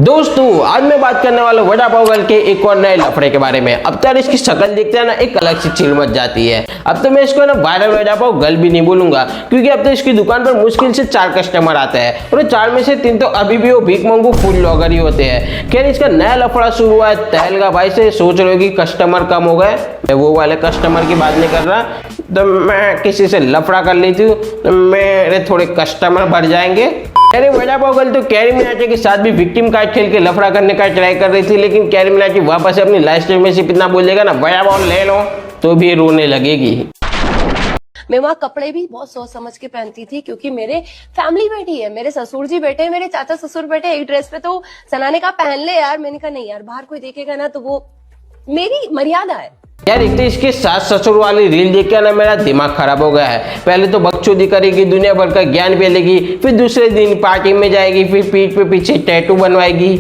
दोस्तों आज मैं बात करने वाला हूँ वड़ा पाव गर्ल के एक और नए लफड़े के बारे में। अब तो यार इसकी शक्ल देखते हैं ना एक अलग सी चिल मच जाती है। अब तो मैं इसको ना वायरल वड़ा पाव गर्ल भी नहीं बोलूंगा, क्योंकि अब तो इसकी दुकान पर मुश्किल से 4 कस्टमर आते हैं और 4 में से 3 तो अभी भी वो भीख मंगू फूड ब्लॉगर ही होते हैं। खैर इसका नया लफड़ा शुरू हुआ है तहलका भाई से। सोच रहे हो कि कस्टमर कम हो गए, मैं वो वाले कस्टमर की बात नहीं कर रहा। तो मैं किसी से लफड़ा कर लेती हूँ तो मेरे थोड़े कस्टमर बढ़ जाएंगे। कैरी वड़ा पाव गर्ल तो कैरी मिनाटी के साथ भी विक्टिम कार्ड खेल के लफड़ा करने का ट्राई कर रही थी, लेकिन कैरी मिनाटी वापस अपनी लाइफ स्टाइल में से इतना बोलेगा ना वड़ा पाव ले लो तो भी रोने लगेगी। मैं वहाँ कपड़े भी बहुत सोच समझ के पहनती थी, क्योंकि मेरे फैमिली बैठी है, मेरे ससुर जी बैठे, मेरे चाचा ससुर बैठे एक ड्रेस पे, तो सनाने का पहन ले यार। मैंने कहा नहीं यार, बाहर कोई देखेगा ना तो वो मेरी मर्यादा है यार। एक तो इसके सास ससुर वाली रील देख के ना मेरा दिमाग खराब हो गया है। पहले तो बकचोदी करेगी, दुनिया भर का ज्ञान फैलेगी, फिर दूसरे दिन पार्टी में जाएगी, फिर पीठ पे पीछे टैटू बनवाएगी।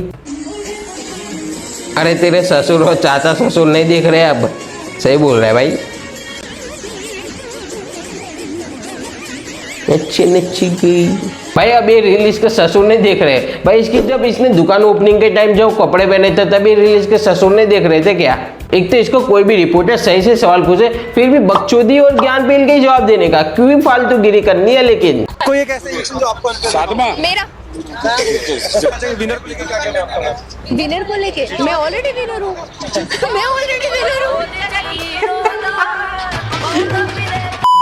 अरे तेरे ससुर और चाचा ससुर नहीं देख रहे अब, सही बोल रहे भाई। अच्छी नच्ची गई भाई। अब ये रील इसके ससुर नहीं देख रहे भाई। इसकी जब इसने दुकान ओपनिंग के टाइम जब कपड़े पहने थे तभी रील इसके ससुर नहीं देख रहे थे क्या? एक तो इसको कोई भी रिपोर्टर सही से सवाल पूछे फिर भी बकचोदी और ज्ञान पेल के ही जवाब देने का, क्यों भी फालतू गिरी करनी है। लेकिन कोई एक ऐसा इशू जो आपको मेरा विनर को लेके क्या कहना है आपका? विनर को लेके मैं ऑलरेडी विनर हूँ। मैं ऑलरेडी विनर हूँ।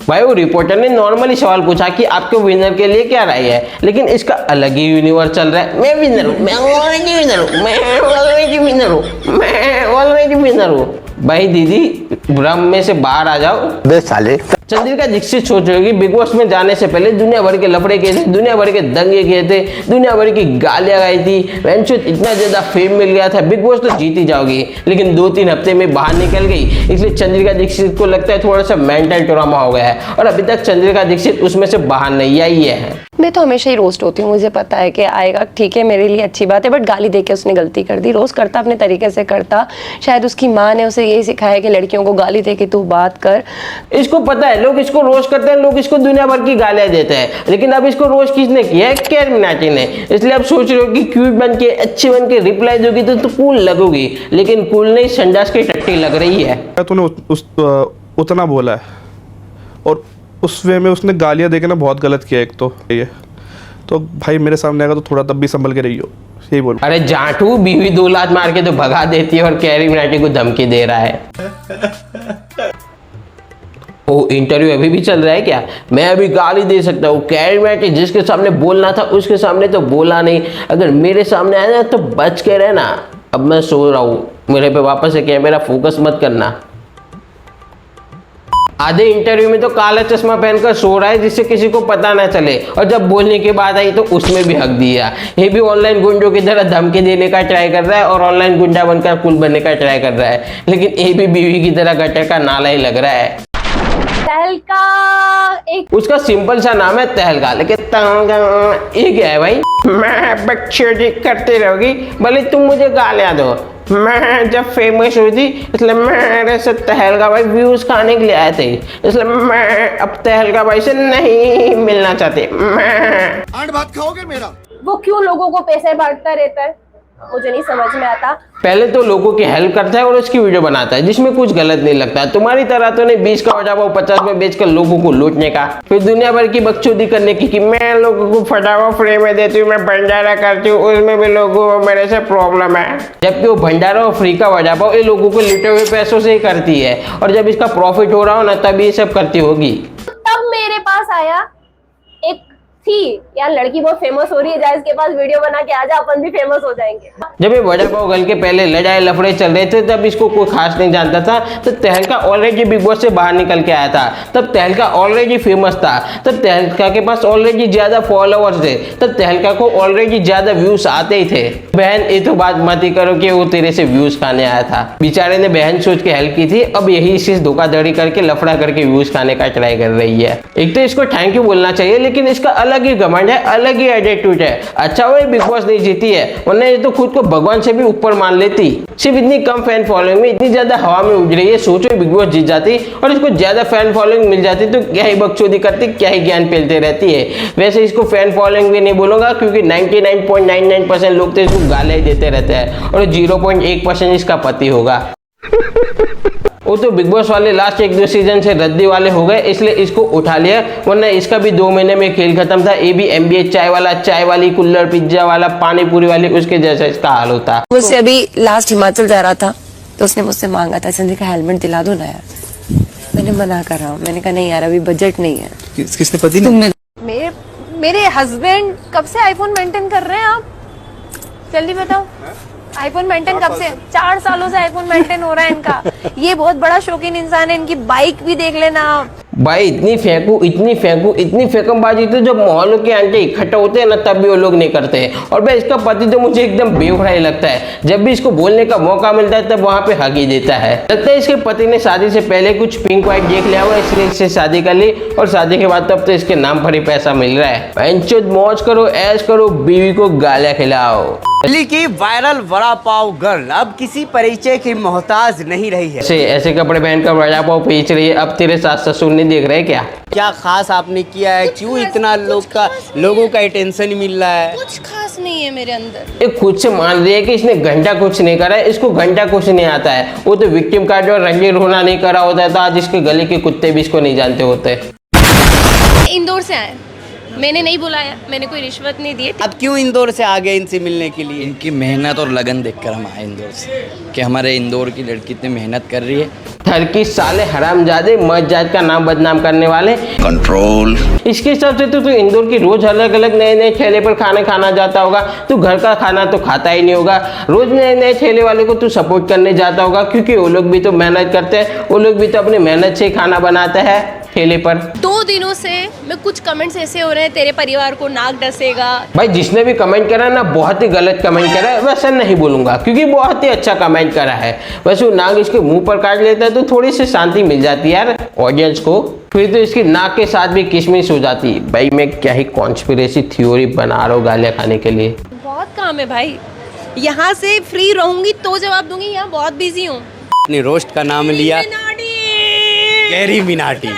भाई वो रिपोर्टर ने नॉर्मली सवाल पूछा कि आपके विनर के लिए क्या राय है, लेकिन इसका अलग ही यूनिवर्स चल रहा है। मैं विनर हूँ, मैं ऑलरेडी विनर हूँ, मैं ऑलरेडी विनर हूँ, मैं ऑलरेडी विनर हूँ। भाई दीदी भ्रम में से बाहर आ जाओ बे साले। चंद्रिका दीक्षित सोच रही होगी बिग बॉस में जाने से पहले दुनिया भर के लफड़े किए थे, दुनिया भर के दंगे किए थे, दुनिया भर की गालियां गाई थी, इतना ज्यादा फेम मिल गया था, बिग बॉस तो जीत ही जाओगी। लेकिन 2-3 हफ्ते में बाहर निकल गई, इसलिए चंद्रिका दीक्षित को लगता है थोड़ा सा मेंटल ट्रॉमा हो गया है और अभी तक चंद्रिका दीक्षित उसमें से बाहर नहीं आई है। मैं तो हमेशा ही रोस्ट होती हूँ, मुझे पता है कि आएगा, ठीक है मेरे लिए अच्छी बात है, बट गाली देके उसने गलती कर दी। रोस्ट करता अपने तरीके से करता, शायद उसकी माँ ने उसे यही सिखाया कि लड़कियों को गाली दे के तू बात कर। इसको पता है लोग इसको रोस्ट करते हैं, लोग इसको दुनिया भर की गालियां देते हैं, लेकिन अब इसको रोस्ट किसने किया है? कैरी मिनाटी ने। इसलिए अब सोच रहे हो कि क्यूट बन के अच्छी बन के रिप्लाई दोगी तो कूल लगोगी, लेकिन कूल नहीं संडास की टट्टी लग रही है। तूने उतना बोला है और उस वे में उसने गालियां देके ना बहुत गलत किया। एक तो ये तो भाई मेरे सामने आएगा तो थोड़ा तब भी संभल के रहियो, यही बोल। अरे जाटू बीवी 2 लात मार के तो भगा देती है और कैरी मिनाटी को धमकी दे रहा है। वो इंटरव्यू अभी भी चल रहा है क्या? मैं अभी गाली दे सकता हूँ। कैरी मिनाटी जिसके सामने बोलना था उसके सामने तो बोला नहीं, अगर मेरे सामने आया ना तो बच के रहना। अब मैं सो रहा हूँ, मेरे पे वापस से कैमरा फोकस मत करना। आधे इंटरव्यू में तो काला चश्मा पहनकर सो रहा है जिससे किसी को पता ना चले, और जब बोलने की बात आई तो उसमें भी हक दिया। ये भी ऑनलाइन गुंडों की तरह धमकी देने का ट्राई कर रहा है और ऑनलाइन गुंडा बनकर कुल बनने का ट्राई कर रहा है, लेकिन ये भी बीवी की तरह गटर का नाला ही लग रहा है। तहलका एक उसका सिंपल सा नाम है तहलका, लेकिन ये क्या है भाई? मैं बकचोदी करते रहोगी भले तुम मुझे गालियां दो। मैं जब फेमस हुई थी इसलिए मेरे से तहलका भाई व्यूज खाने के लिए आए थे, इसलिए मैं अब तहलका भाई से नहीं मिलना चाहती। मैं आठ भात खाओगे मेरा? वो क्यों लोगों को पैसे बांटता रहता है, मुझे नहीं समझ में आता। पहले तो लोगों की हेल्प करता है और उसकी वीडियो बनाता है जिसमें कुछ गलत नहीं लगता। तुम्हारी तरह तो नहीं 20 का वड़ा पाव 50 में बेचकर लोगों को लूटने का, फिर दुनिया भर की बकचोदी करने की कि मैं लोगों को फटाफट फ्री में देती हूँ, मैं भंडारा करती हूँ, उसमें भी लोगों को मेरे से प्रॉब्लम है। जबकि वो भंडारा और फ्री का वड़ा पाव ये लोगों को लुटे हुए पैसों से ही करती है, और जब इसका प्रॉफिट हो रहा हो ना तभी ये सब करती होगी। तब मेरे पास आया एक थी यार लड़की बहुत फेमस हो रही है, जाए इसके पास वीडियो बना के आ जा, अपन भी फेमस हो जाएंगे। जब ये वड़ा पाव गर्ल के पहले लड़ाई लफड़े चल रहे थे तब इसको कोई खास नहीं जानता था। तो तहलका ऑलरेडी बिग बॉस से बाहर निकल के आया था, तब तहलका ऑलरेडी फेमस था, तब तहलका के पास ऑलरेडी ज्यादा फॉलोअर्स थे, तब तहलका को ऑलरेडी ज्यादा व्यूज आते ही थे। बहन ये तो बात मत ही करो कि वो तेरे से व्यूज खाने आया था। बेचारे ने बहन सोच के हेल्प की थी, अब यही चीज धोखाधड़ी करके लफड़ा करके व्यूज खाने का ट्राई कर रही है। एक तो इसको थैंक यू बोलना चाहिए, लेकिन इसका अलग ही घमंड है, अलग ही एटीट्यूड है। अच्छा वो बिग बॉस नहीं जीती है, वरना ये तो खुद को भगवान से भी ऊपर मान लेती। सिर्फ इतनी कम फैन फॉलोइंग में इतनी ज्यादा हवा में उड़ रही है, सोचो बिग बॉस जीत जाती और इसको ज्यादा फैन फॉलोइंग मिल जाती तो क्या ही बकचोदी करती, क्या ही ज्ञान फैलते रहती है। वैसे इसको फैन फॉलोइंग भी नहीं बोलूंगा, क्योंकि 99.99% लोग तो इसको गालियां ही देते रहते हैं और 0.1% इसका पति होगा। वो तो बिग बॉस वाले लास्ट 1-2 सीजन से रद्दी वाले हो गए, इसलिए इसको उठा लिया, वरना इसका भी 2 महीने में खेल खत्म था। ये भी MBA चाय वाला, चाय वाली, कुल्लर पिज्जा वाला, पानी पूरी वाली, उसके जैसा इसका हाल होता। मुझसे अभी लास्ट हिमाचल जा रहा था तो उसने मुझसे मांगा था, संजय का हेलमेट दिला दो ना यार। मैंने मना कर रहा हूँ, मैंने कहा नहीं यार अभी बजट नहीं है। किसने पति ने? मेरे हस्बैंड कब से आईफोन मेंटेन कर रहे हैं आप? जल्दी बताओ। आईफोन मेंटेन कब से? 4 सालों से आईफोन मेंटेन हो रहा है इनका। ये बहुत बड़ा शौकीन इंसान है, इनकी बाइक भी देख लेना आप। भाई इतनी फेंकू, इतनी फेंकू, इतनी फेंकमबाजी तो जब मोहल्लों के आंटे इकट्ठा होते हैं ना तब भी वो लोग नहीं करते। और भाई इसका पति तो मुझे एकदम बेवड़ा ही लगता है, जब भी इसको बोलने का मौका मिलता है तब वहां पे हक ही देता है। लगता है इसके पति ने शादी से पहले कुछ पिंक व्हाइट देख लिया हुआ, इसलिए इससे शादी कर ली और शादी के बाद तब तो इसके नाम पर ही पैसा मिल रहा है। पंचोद मौज करो, ऐश करो, बीवी को गालियां खिलाओ। दिल्ली की वायरल वड़ा पाव गर्ल अब किसी परिचय की मोहताज नहीं रही है। ऐसे कपड़े पहनकर वड़ा पाव बेच रही है, अब तेरे सास ससुर नहीं देख रहे क्या? क्या खास आपने किया है? क्यों इतना लोगों का अटेंशन मिल रहा है? कुछ खास नहीं है मेरे अंदर। ये खुद से मान रही है कि इसने घंटा कुछ नहीं करा है, इसको घंटा कुछ नहीं आता है। वो तो विक्टिम कार्ड और रंगे रोना नहीं करा होता तो आज इसके गले के कुत्ते भी इसको नहीं जानते होते। इंदौर से आए, मैंने नहीं बुलाया, मैंने कोई रिश्वत नहीं दी। अब क्यों इंदौर से आ गए इनसे मिलने के लिए? इनकी मेहनत और लगन देखकर हम आए इंदौर से कि हमारे इंदौर की लड़की इतनी मेहनत कर रही है। थरकी साले हरामजादे, मत जात का नाम बदनाम करने वाले। कंट्रोल। इसके हिसाब से तो इंदौर की रोज अलग अलग नए नए ठेले पर खाना जाता होगा। तू घर का खाना तो खाता ही नहीं होगा, रोज नए नए ठेले वाले को तू सपोर्ट करने जाता होगा, क्योंकि वो लोग भी तो मेहनत करते हैं, वो लोग भी तो अपनी मेहनत से खाना बनाते हैं ठेले पर। 2 दिनों से मैं कुछ कमेंट्स ऐसे हो रहे हैं, तेरे परिवार को नाक डसेगा। भाई जिसने भी कमेंट करा ना बहुत ही गलत कमेंट करा है, वैसा नहीं बोलूंगा क्योंकि बहुत ही अच्छा कमेंट करा है। वैसे वो नाक इसके मुंह पर काट लेता है तो थोड़ी सी शांति मिल जाती है यार ऑडियंस को, फिर तो इसकी नाक के साथ भी किशमिश हो जाती। भाई मैं क्या ही कॉन्स्पिरेसी थ्योरी बना रहा हूँ गालियाँ खाने के लिए। बहुत काम है भाई, यहाँ से फ्री रहूंगी तो जवाब दूंगी, यहाँ बहुत बिजी हूँ। अपने रोस्ट का नाम लिया, कैरी मिनाटी।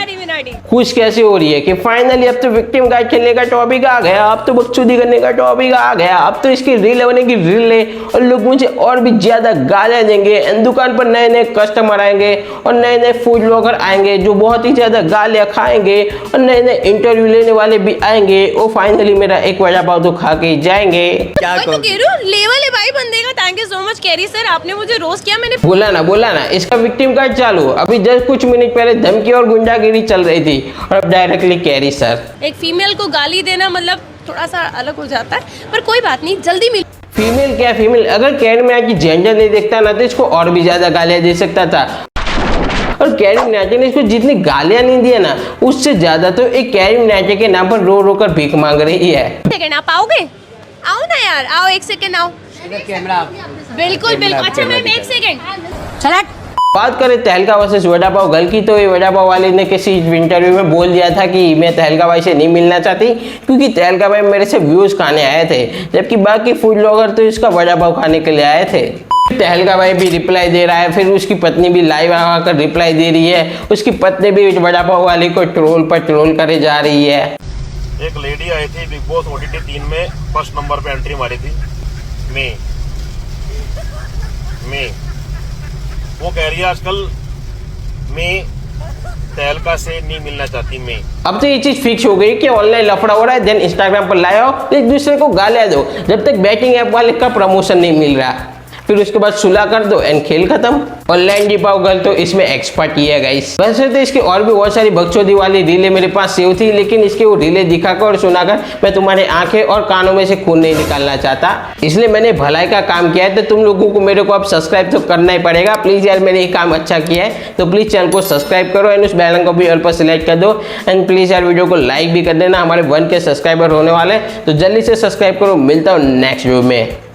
खुश कैसे हो रही है कि फाइनली अब तो विक्टिम गाइड खेलने का टॉपिक आ गया, अब तो बकचोदी करने का टॉपिक आ गया, अब तो इसकी रील होने की रील है और लोग मुझे और भी ज्यादा गालियां देंगे। दुकान पर नए नए कस्टमर आएंगे और नए नए फूड ब्लॉगर आएंगे जो बहुत ही ज्यादा गालियां खाएंगे और नए नए इंटरव्यू लेने वाले भी आएंगे। वो फाइनली मेरा एक वड़ा पाव तो खा के जाएंगे। क्या तो लेवल है भाई बंदे का। Thank you so much carry sir, आपने मुझे रोस्ट किया। मैंने बोला ना इसका विक्टिम कार्ड चालू। अभी जस्ट कुछ मिनट पहले धमकी और गुंडागिरी चल रही थी और अब डायरेक्टली कैरी सर। एक फीमेल को गाली देना मतलब थोड़ा सा अलग हो जाता है, पर कोई बात नहीं, जल्दी मिल। फीमेल क्या फीमेल, अगर कैरी मिनाटी जेंडर नहीं देखता ना तो इसको और भी ज्यादा गालियां दे सकता था। और कैरी मिनाटी ने इसको जितनी गालियां नहीं दी ना उससे ज्यादा तो एक कैरी मिनाटी के नाम पर रो रो कर भीख मांग रही है। सेकंड आप आओगे? आओ ना यार, आओ 1 सेकंड आओ। कैमरा बिल्कुल बिल्कुल। अच्छा मैम 1 सेकंड चला। बात करें तहलका वर्सेस वड़ा पाव गर्ल की, तो ये वड़ा पाव वाले ने किसी इंटरव्यू में बोल दिया था कि मैं तहलका भाई से नहीं मिलना चाहती क्योंकि तहलका भाई मेरे से व्यूज खाने आए थे, जबकि बाकी फूड ब्लॉगर तो इसका वड़ा पाव खाने के लिए आए थे। तहलका भाई भी रिप्लाई दे रहा है, फिर उसकी पत्नी भी लाइव आकर रिप्लाई दे रही है। उसकी पत्नी भी वड़ा पाव वाले को ट्रोल पर ट्रोल करे जा रही है। एक लेडी आई थी बिग बॉस OTT 3 में, फर्स्ट नंबर पे एंट्री मारी थी मैं वो कह रही है आजकल मैं तहलका से नहीं मिलना चाहती। मैं अब तो ये चीज फिक्स हो गई कि ऑनलाइन लफड़ा हो रहा है, देन इंस्टाग्राम पर लाओ एक दूसरे को गालियां दो जब तक बैटिंग ऐप वाले का प्रमोशन नहीं मिल रहा, फिर उसके बाद सुलह कर दो एंड खेल खत्म। ऑनलाइन डिपाव गर्ल तो इसमें एक्सपर्ट ही है गाइस। वैसे तो इसकी और भी बहुत सारी बकचोदी वाली रीलें मेरे पास सेव थी, लेकिन इसके वो रीलें दिखाकर और सुनाकर मैं तुम्हारे आंखें और कानों में से खून नहीं निकालना चाहता, इसलिए मैंने भलाई का काम किया है। तो तुम लोगों को मेरे को अब सब्सक्राइब तो करना ही पड़ेगा। प्लीज यार मैंने ये काम अच्छा किया है तो प्लीज चैनल को सब्सक्राइब करो एंड उस बेल आइकन को भी ऑल पर सिलेक्ट कर दो एंड प्लीज यार वीडियो को लाइक भी कर देना। हमारे 1K सब्सक्राइबर होने वाले, तो जल्दी से सब्सक्राइब करो। मिलता हूँ नेक्स्ट वीडियो में।